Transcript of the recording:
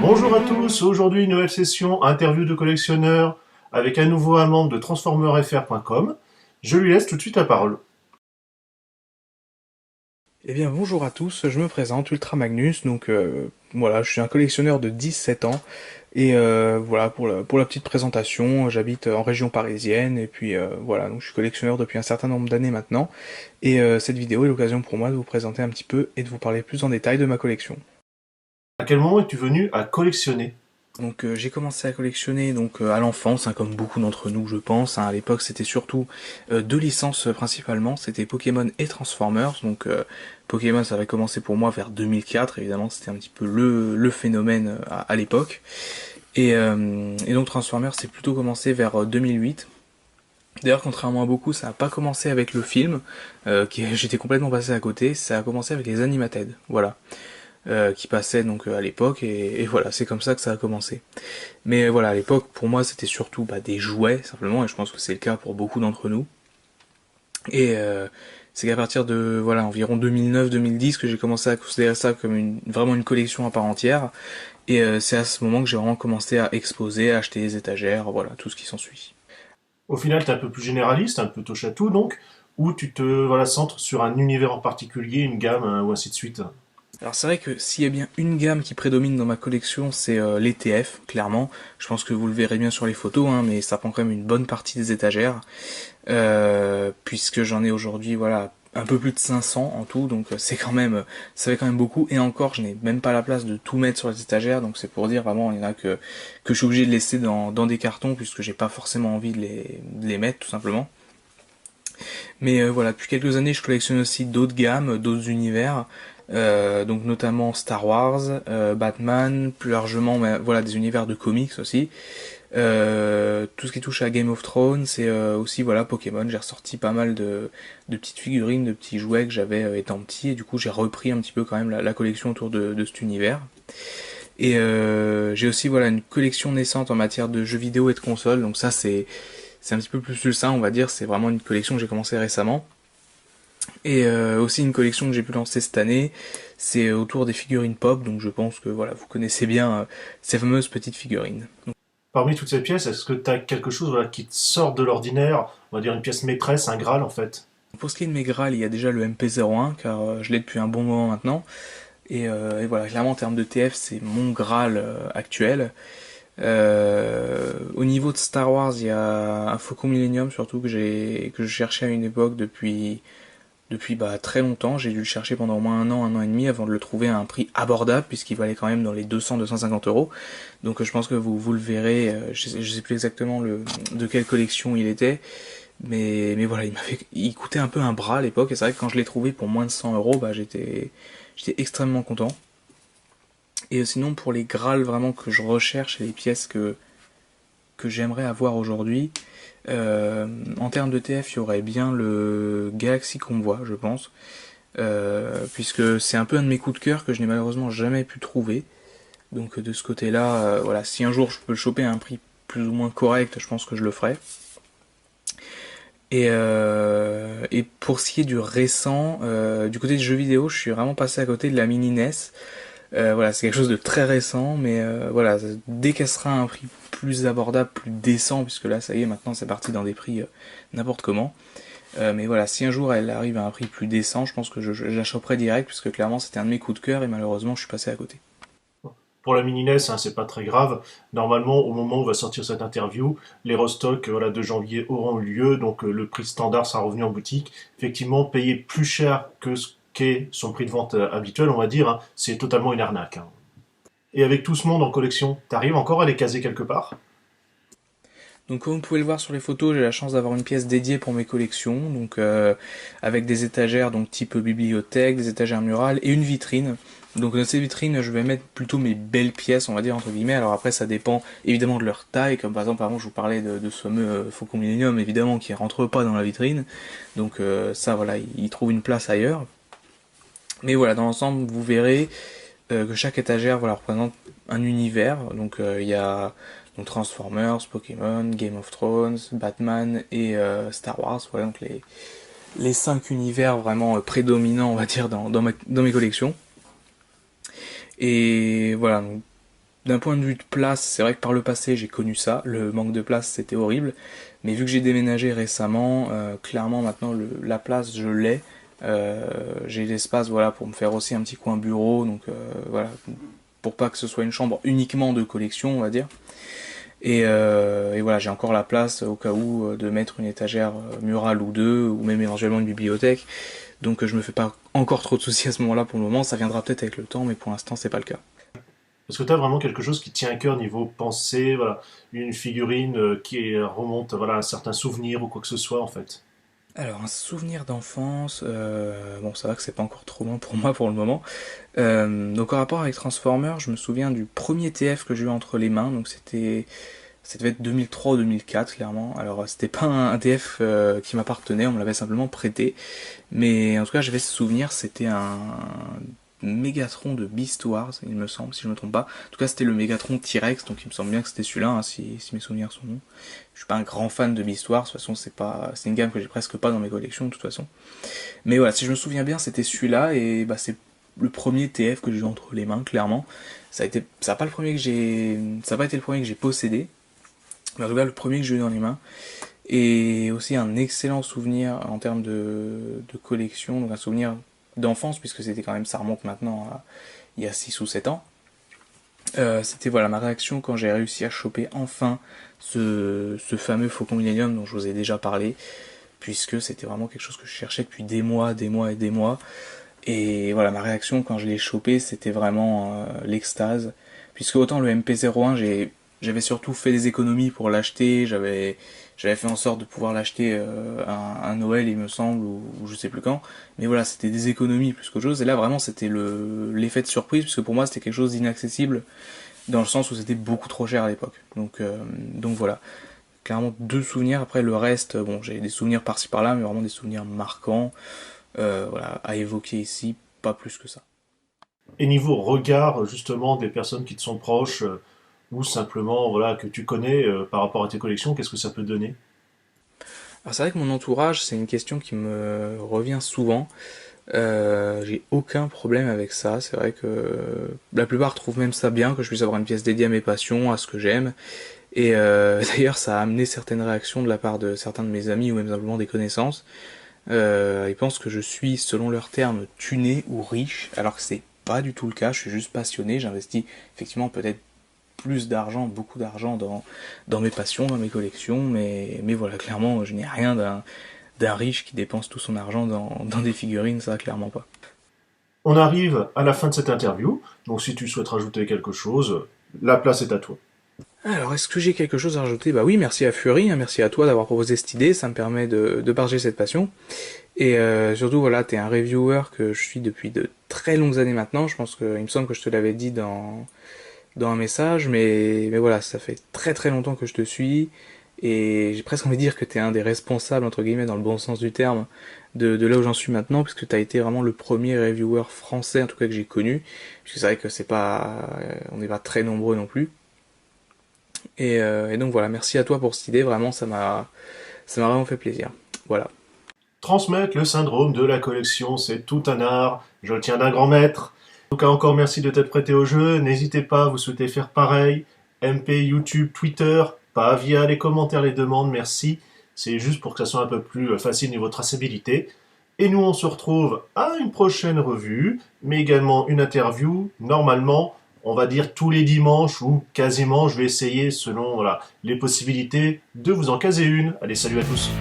Bonjour à tous, aujourd'hui une nouvelle session interview de collectionneurs avec à nouveau un membre de transformerfr.com. Je lui laisse tout de suite la parole. Eh bien bonjour à tous, je me présente Ultra Magnus, donc voilà, je suis un collectionneur de 17 ans et voilà pour la petite présentation, j'habite en région parisienne et puis voilà, donc je suis collectionneur depuis un certain nombre d'années maintenant et cette vidéo est l'occasion pour moi de vous présenter un petit peu et de vous parler plus en détail de ma collection. À quel moment es-tu venu à collectionner? Donc j'ai commencé à collectionner donc à l'enfance, hein, comme beaucoup d'entre nous je pense, hein. À l'époque c'était surtout deux licences principalement, c'était Pokémon et Transformers. Donc Pokémon ça avait commencé pour moi vers 2004, évidemment c'était un petit peu le phénomène à l'époque. Et donc Transformers c'est plutôt commencé vers 2008. D'ailleurs, contrairement à beaucoup, ça n'a pas commencé avec le film, j'étais complètement passé à côté, ça a commencé avec les Animated, voilà, qui passaient donc à l'époque, et voilà, c'est comme ça que ça a commencé. Mais voilà, à l'époque, pour moi, c'était surtout des jouets, simplement, et je pense que c'est le cas pour beaucoup d'entre nous. Et c'est qu'à partir de voilà environ 2009-2010 que j'ai commencé à considérer ça comme vraiment une collection à part entière. Et c'est à ce moment que j'ai vraiment commencé à exposer, à acheter des étagères, voilà, tout ce qui s'ensuit. Au final, tu es un peu plus généraliste, un peu touche à tout donc, ou tu te centres sur un univers en particulier, une gamme, ou ainsi de suite. Alors c'est vrai que s'il y a bien une gamme qui prédomine dans ma collection, c'est l'ETF, clairement. Je pense que vous le verrez bien sur les photos, hein, mais ça prend quand même une bonne partie des étagères. Puisque j'en ai aujourd'hui voilà un peu plus de 500 en tout, donc c'est quand même ça fait quand même beaucoup, et encore je n'ai même pas la place de tout mettre sur les étagères, donc c'est pour dire vraiment il y en a que je suis obligé de laisser dans des cartons puisque j'ai pas forcément envie de les mettre tout simplement. Mais voilà, depuis quelques années je collectionne aussi d'autres gammes, d'autres univers, donc notamment Star Wars, Batman, plus largement mais, voilà des univers de comics aussi. Tout ce qui touche à Game of Thrones, c'est aussi voilà Pokémon. J'ai ressorti pas mal de petites figurines, de petits jouets que j'avais étant petit, et du coup j'ai repris un petit peu quand même la collection autour de cet univers. Et j'ai aussi voilà une collection naissante en matière de jeux vidéo et de consoles. Donc ça c'est un petit peu plus ça, on va dire. C'est vraiment une collection que j'ai commencé récemment. Et aussi une collection que j'ai pu lancer cette année, c'est autour des figurines pop. Donc je pense que voilà vous connaissez bien ces fameuses petites figurines. Parmi toutes ces pièces, est-ce que tu as quelque chose qui te sort de l'ordinaire, on va dire une pièce maîtresse, un Graal en fait? Pour ce qui est de mes Graal, il y a déjà le MP01, car je l'ai depuis un bon moment maintenant. Et voilà, clairement en termes de TF, c'est mon Graal actuel. Au niveau de Star Wars, il y a un Faucon Millennium surtout que je cherchais à une époque depuis très longtemps. J'ai dû le chercher pendant au moins un an et demi avant de le trouver à un prix abordable puisqu'il valait quand même dans les 200-250 euros. Donc je pense que vous le verrez. Je sais plus exactement de quelle collection il était. Mais voilà, il coûtait un peu un bras à l'époque, et c'est vrai que quand je l'ai trouvé pour moins de 100 euros, j'étais extrêmement content. Et sinon, pour les Graals vraiment que je recherche et les pièces que j'aimerais avoir aujourd'hui, en termes de TF, il y aurait bien le Galaxy Convoy, je pense, puisque c'est un peu un de mes coups de cœur que je n'ai malheureusement jamais pu trouver. Donc de ce côté-là, voilà, si un jour je peux le choper à un prix plus ou moins correct, je pense que je le ferai. Et pour ce qui est du récent, du côté du jeu vidéo, je suis vraiment passé à côté de la mini NES. Voilà, c'est quelque chose de très récent, mais voilà, dès qu'elle sera à un prix plus abordable, plus décent, puisque là, ça y est, maintenant, c'est parti dans des prix n'importe comment. Mais voilà, si un jour elle arrive à un prix plus décent, je pense que je la choperai direct, puisque clairement, c'était un de mes coups de cœur, et malheureusement, je suis passé à côté. Pour la mini NES, c'est pas très grave. Normalement, au moment où va sortir cette interview, les restocks de janvier auront eu lieu, donc le prix standard sera revenu en boutique. Effectivement, payer plus cher que ce qu'est son prix de vente habituel, on va dire, hein, c'est totalement une arnaque, hein. Et avec tout ce monde en collection, t'arrives encore à les caser quelque part? Donc comme vous pouvez le voir sur les photos, j'ai la chance d'avoir une pièce dédiée pour mes collections, donc avec des étagères donc type bibliothèque, des étagères murales et une vitrine. Donc dans ces vitrines, je vais mettre plutôt mes belles pièces, on va dire entre guillemets. Alors après, ça dépend évidemment de leur taille, comme par exemple avant je vous parlais de ce fameux Faucon Millennium, évidemment qui rentre pas dans la vitrine. Donc ça voilà, il trouve une place ailleurs. Mais voilà, dans l'ensemble, vous verrez que chaque étagère voilà, représente un univers. Donc il y a donc Transformers, Pokémon, Game of Thrones, Batman et Star Wars. Voilà donc les cinq univers vraiment prédominants, on va dire, dans mes collections. Et voilà, donc, d'un point de vue de place, c'est vrai que par le passé j'ai connu ça, le manque de place c'était horrible, mais vu que j'ai déménagé récemment, clairement maintenant la place je l'ai. J'ai l'espace voilà pour me faire aussi un petit coin bureau, donc voilà, pour pas que ce soit une chambre uniquement de collection on va dire. Et voilà, j'ai encore la place au cas où de mettre une étagère murale ou deux, ou même éventuellement une bibliothèque. Donc je me fais pas encore trop de soucis à ce moment-là pour le moment, ça viendra peut-être avec le temps, mais pour l'instant c'est pas le cas. Est-ce que tu as vraiment quelque chose qui tient à cœur niveau pensée, voilà, une figurine qui remonte voilà, à un certain souvenir ou quoi que ce soit en fait? Alors un souvenir d'enfance, bon ça va que c'est pas encore trop loin pour moi pour le moment. Donc en rapport avec Transformers, je me souviens du premier TF que j'ai eu entre les mains, donc ça devait être 2003 ou 2004 clairement. Alors c'était pas un TF qui m'appartenait, on me l'avait simplement prêté. Mais en tout cas j'avais ce souvenir, c'était un Megatron de Beast Wars, il me semble, si je me trompe pas. En tout cas c'était le Megatron T-Rex, donc il me semble bien que c'était celui-là, hein, si mes souvenirs sont bons. Je suis pas un grand fan de Beast Wars, de toute façon c'est une gamme que j'ai presque pas dans mes collections de toute façon. Mais voilà, si je me souviens bien, c'était celui-là, et bah c'est le premier TF que j'ai eu entre les mains, clairement. Ça a pas le premier que j'ai, ça a pas été le premier que j'ai possédé, mais en tout cas le premier que j'ai eu dans les mains. Et aussi un excellent souvenir en termes de collection, donc un souvenir d'enfance, puisque c'était quand même, ça remonte maintenant à il y a 6 ou 7 ans. C'était voilà ma réaction quand j'ai réussi à choper enfin ce fameux Faucon Millennium dont je vous ai déjà parlé, puisque c'était vraiment quelque chose que je cherchais depuis des mois, des mois et des mois. Et voilà, ma réaction quand je l'ai chopé, c'était vraiment l'extase. Puisque autant le MP01, j'avais surtout fait des économies pour l'acheter, j'avais fait en sorte de pouvoir l'acheter un Noël, il me semble, ou je sais plus quand. Mais voilà, c'était des économies plus qu'autre chose. Et là, vraiment, c'était l'effet de surprise, puisque pour moi, c'était quelque chose d'inaccessible, dans le sens où c'était beaucoup trop cher à l'époque. Donc voilà, clairement deux souvenirs. Après, le reste, bon, j'ai des souvenirs par-ci par-là, mais vraiment des souvenirs marquants. Voilà, à évoquer ici, pas plus que ça. Et niveau regard justement des personnes qui te sont proches ou simplement voilà que tu connais par rapport à tes collections, qu'est-ce que ça peut donner? Alors c'est vrai que mon entourage, c'est une question qui me revient souvent. J'ai aucun problème avec ça. C'est vrai que la plupart trouvent même ça bien que je puisse avoir une pièce dédiée à mes passions, à ce que j'aime. Et d'ailleurs, ça a amené certaines réactions de la part de certains de mes amis ou même simplement des connaissances. Ils pensent que je suis, selon leurs termes, tuné ou riche, alors que c'est pas du tout le cas. Je suis juste passionné. J'investis effectivement peut-être plus d'argent, beaucoup d'argent dans mes passions, dans mes collections, mais voilà, clairement, je n'ai rien d'un riche qui dépense tout son argent dans des figurines, ça clairement pas. On arrive à la fin de cette interview, donc si tu souhaites rajouter quelque chose, la place est à toi. Alors, est-ce que j'ai quelque chose à rajouter? Bah oui, merci à Fury, hein, merci à toi d'avoir proposé cette idée, ça me permet de partager cette passion. Et surtout, voilà, t'es un reviewer que je suis depuis de très longues années maintenant, je pense que, il me semble que je te l'avais dit dans un message, mais voilà, ça fait très très longtemps que je te suis, et j'ai presque envie de dire que t'es un des responsables, entre guillemets, dans le bon sens du terme, de là où j'en suis maintenant, puisque t'as été vraiment le premier reviewer français, en tout cas que j'ai connu, puisque c'est vrai que c'est pas, on n'est pas très nombreux non plus. Et donc voilà, merci à toi pour cette idée, vraiment ça m'a vraiment fait plaisir. Voilà. Transmettre le syndrome de la collection, c'est tout un art, je le tiens d'un grand maître. En tout cas, encore merci de t'être prêté au jeu, n'hésitez pas, vous souhaitez faire pareil, MP, YouTube, Twitter, pas via les commentaires, les demandes, merci. C'est juste pour que ça soit un peu plus facile niveau traçabilité. Et nous, on se retrouve à une prochaine revue, mais également une interview. Normalement, on va dire tous les dimanches ou quasiment, je vais essayer selon voilà, les possibilités de vous en caser une. Allez, salut à tous.